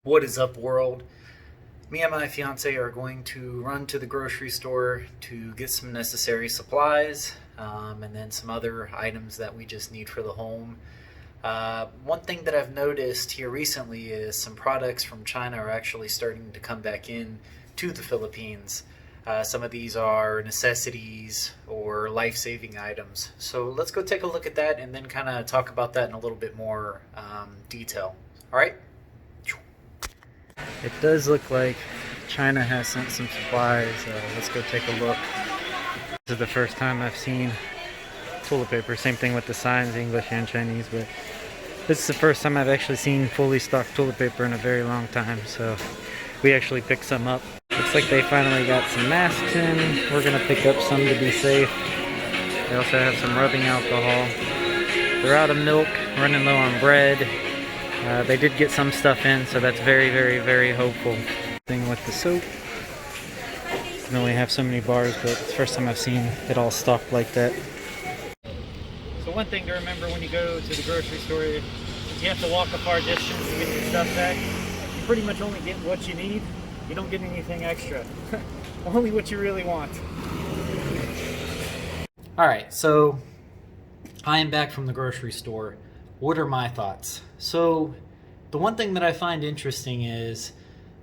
What is up, world? Me and my fiance are going to run to the grocery store to get some necessary supplies and then some other items that we just need for the home. One thing that I've noticed here recently is some products from China are actually starting to come back in to the Philippines. Some of these are necessities or life saving items. So let's go take a look at that and then kind of talk about that in a little bit more detail. All right? It does look like China has sent some supplies. Let's go take a look. This is the first time I've seen toilet paper. Same thing with the signs, English and Chinese, but this is the first time I've actually seen fully stocked toilet paper in a very long time, so we actually picked some up. Looks like they finally got some masks in. We're gonna pick up some to be safe. They also have some rubbing alcohol. They're out of milk, running low on bread. They did get some stuff in, so that's very, very, very hopeful. Thing with the soap. I only have so many bars, but it's the first time I've seen it all stocked like that. So one thing to remember when you go to the grocery store is you have to walk a far distance to get your stuff back. You pretty much only get what you need. You don't get anything extra. Only what you really want. Alright, so I am back from the grocery store. What are my thoughts? So the one thing that I find interesting is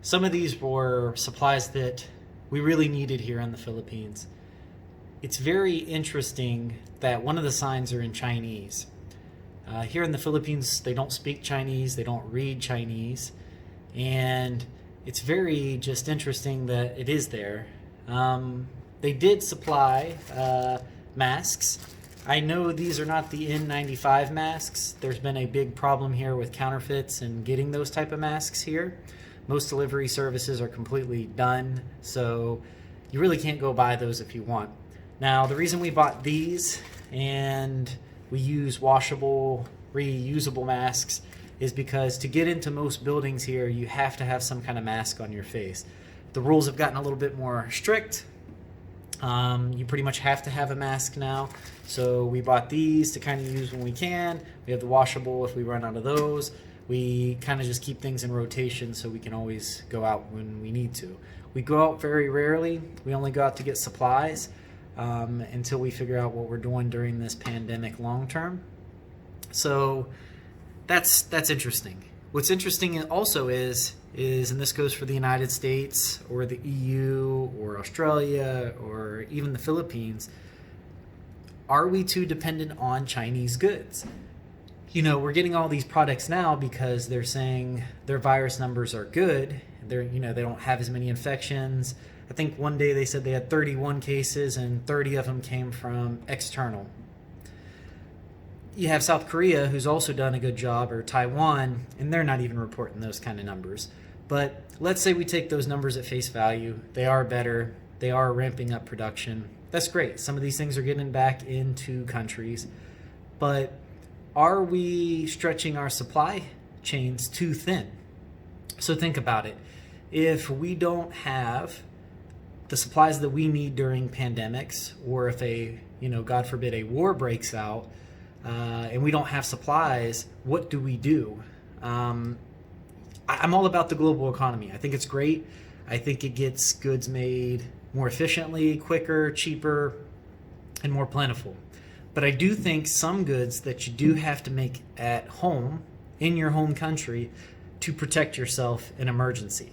some of these were supplies that we really needed here in the Philippines. It's very interesting that one of the signs are in Chinese. Here in the Philippines, they don't speak Chinese, they don't read Chinese, and it's very just interesting that it is there. They did supply masks. I know these are not the N95 masks. There's been a big problem here with counterfeits and getting those type of masks here. Most delivery services are completely done, so you really can't go buy those if you want. Now, the reason we bought these and we use washable, reusable masks is because to get into most buildings here, you have to have some kind of mask on your face. The rules have gotten a little bit more strict. You pretty much have to have a mask now. So we bought these to kind of use when we can. We have the washable if we run out of those. We kind of just keep things in rotation so we can always go out when we need to. We go out very rarely. We only go out to get supplies until we figure out what we're doing during this pandemic long term. So that's interesting. What's interesting also is, and this goes for the United States or the EU or Australia or even the Philippines, are we too dependent on Chinese goods? You know, we're getting all these products now because they're saying their virus numbers are good. They don't have as many infections. I think one day they said they had 31 cases and 30 of them came from external. You have South Korea, who's also done a good job, or Taiwan, and they're not even reporting those kind of numbers. But let's say we take those numbers at face value. They are better. They are ramping up production. That's great. Some of these things are getting back into countries. But are we stretching our supply chains too thin? So think about it. If we don't have the supplies that we need during pandemics, or if God forbid, a war breaks out, and we don't have supplies, what do we do? I'm all about the global economy. I think it's great. I think it gets goods made more efficiently, quicker, cheaper, and more plentiful. But I do think some goods that you do have to make at home, in your home country, to protect yourself in emergency.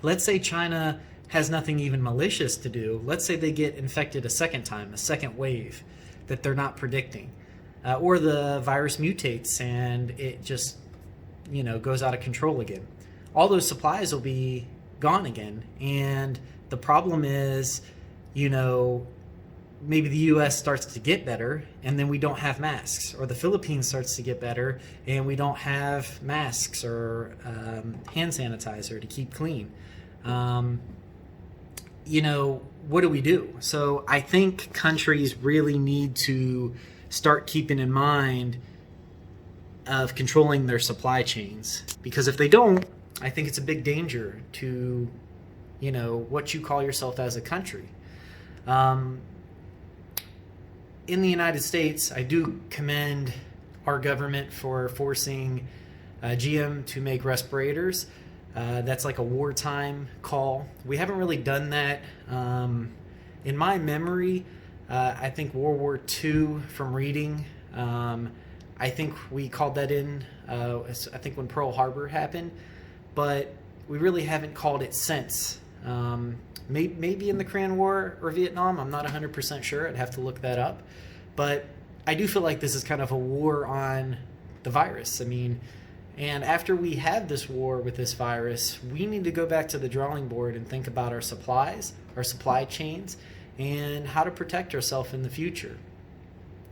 Let's say China has nothing even malicious to do. Let's say they get infected a second time, a second wave that they're not predicting. Or the virus mutates and it just, goes out of control again. All those supplies will be gone again. And the problem is, maybe the US starts to get better and then we don't have masks. Or the Philippines starts to get better and we don't have masks or hand sanitizer to keep clean. What do we do? So I think countries really need to start keeping in mind of controlling their supply chains, because if they don't, I think it's a big danger to what you call yourself as a country. In the United States, I do commend our government for forcing GM to make respirators. That's like a wartime call. We haven't really done that. In my memory, I think World War II, from reading, I think we called that in, I think when Pearl Harbor happened, but we really haven't called it since. Maybe in the Korean War or Vietnam, I'm not 100% sure. I'd have to look that up. But I do feel like this is kind of a war on the virus. I mean, and after we have this war with this virus, we need to go back to the drawing board and think about our supplies, our supply chains, and how to protect ourselves in the future.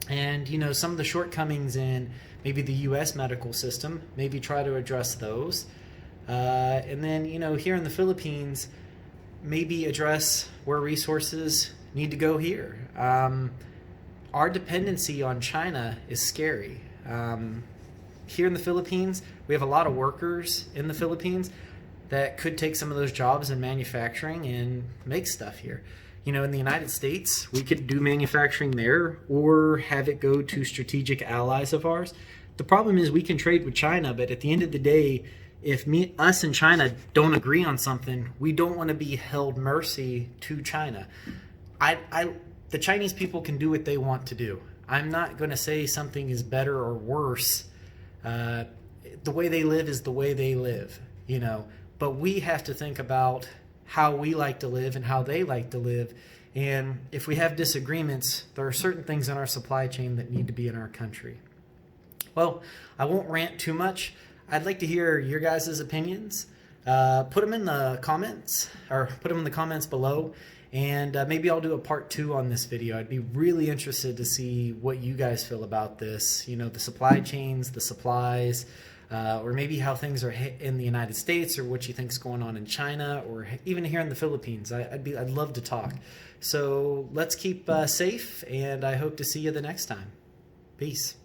And, you know, some of the shortcomings in maybe the U.S. medical system, maybe try to address those. And then, you know, here in the Philippines, maybe address where resources need to go here. Our dependency on China is scary. Here in the Philippines, we have a lot of workers in the Philippines that could take some of those jobs in manufacturing and make stuff here. You know, in the United States, we could do manufacturing there or have it go to strategic allies of ours. The problem is we can trade with China, but at the end of the day, if us and China don't agree on something, we don't want to be held mercy to China. The Chinese people can do what they want to do. I'm not going to say something is better or worse. The way they live is the way they live, you know. But we have to think about how we like to live and how they like to live. And if we have disagreements, there are certain things in our supply chain that need to be in our country. Well, I won't rant too much. I'd like to hear your guys' opinions. Put them in the comments, or put them in the comments below. And maybe I'll do a part 2 on this video. I'd be really interested to see what you guys feel about this. You know, the supply chains, the supplies, or maybe how things are in the United States, or what you think's going on in China, or even here in the Philippines. I'd love to talk. So let's keep safe, and I hope to see you the next time. Peace.